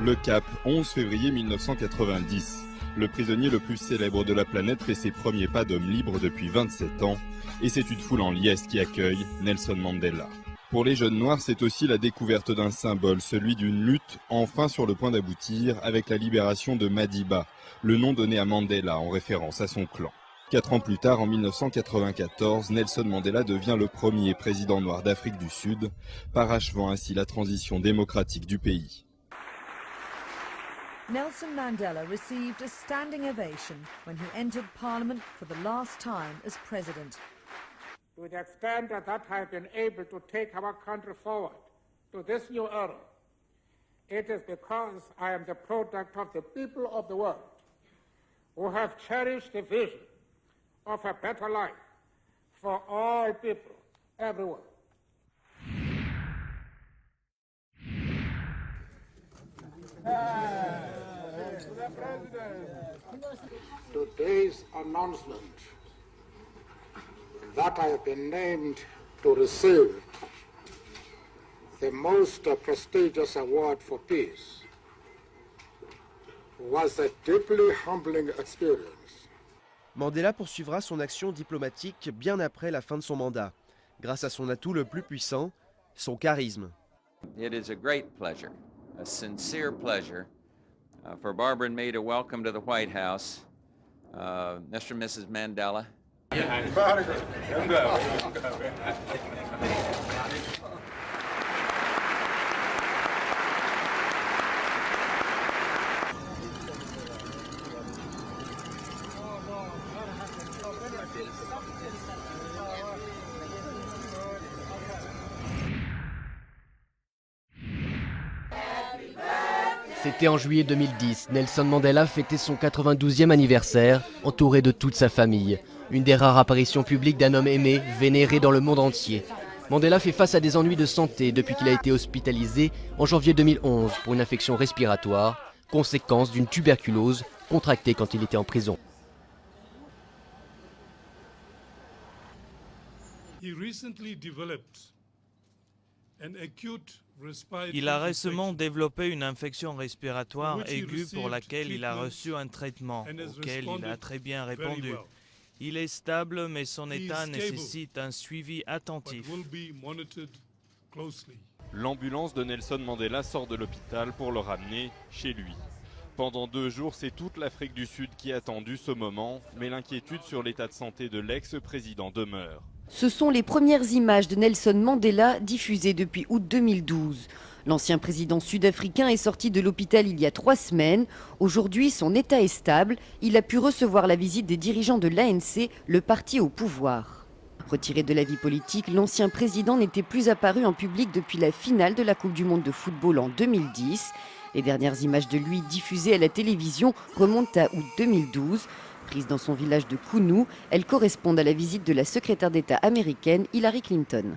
Le Cap, 11 février 1990. Le prisonnier le plus célèbre de la planète fait ses premiers pas d'homme libre depuis 27 ans, et c'est une foule en liesse qui accueille Nelson Mandela. Pour les jeunes noirs, c'est aussi la découverte d'un symbole, celui d'une lutte enfin sur le point d'aboutir avec la libération de Madiba, le nom donné à Mandela en référence à son clan. 4 ans plus tard, en 1994, Nelson Mandela devient le premier président noir d'Afrique du Sud, parachevant ainsi la transition démocratique du pays. Nelson Mandela received a standing ovation when he entered Parliament for the last time as president. To the extent that I have been able to take our country forward to this new era, it is because I am the product of the people of the world who have cherished the vision of a better life for all people everywhere. Today's announcement that I have been named to receive the most prestigious award for peace was a deeply humbling experience. Mandela poursuivra son action diplomatique bien après la fin de son mandat, grâce à son atout le plus puissant, son charisme. It is a great pleasure, a sincere pleasure, for Barbara and me to welcome to the White House Mr. and Mrs. Mandela. C'était en juillet 2010, Nelson Mandela fêtait son 92e anniversaire, entouré de toute sa famille. Une des rares apparitions publiques d'un homme aimé, vénéré dans le monde entier. Mandela fait face à des ennuis de santé depuis qu'il a été hospitalisé en janvier 2011 pour une infection respiratoire, conséquence d'une tuberculose contractée quand il était en prison. Il a récemment développé une infection respiratoire aiguë pour laquelle il a reçu un traitement, auquel il a très bien répondu. Il est stable, mais son état nécessite un suivi attentif. L'ambulance de Nelson Mandela sort de l'hôpital pour le ramener chez lui. Pendant 2 jours, c'est toute l'Afrique du Sud qui a attendu ce moment, mais l'inquiétude sur l'état de santé de l'ex-président demeure. Ce sont les premières images de Nelson Mandela diffusées depuis août 2012. L'ancien président sud-africain est sorti de l'hôpital il y a 3 semaines. Aujourd'hui, son état est stable. Il a pu recevoir la visite des dirigeants de l'ANC, le parti au pouvoir. Retiré de la vie politique, l'ancien président n'était plus apparu en public depuis la finale de la Coupe du Monde de football en 2010. Les dernières images de lui diffusées à la télévision remontent à août 2012. Prises dans son village de Kounou, elles correspondent à la visite de la secrétaire d'État américaine Hillary Clinton.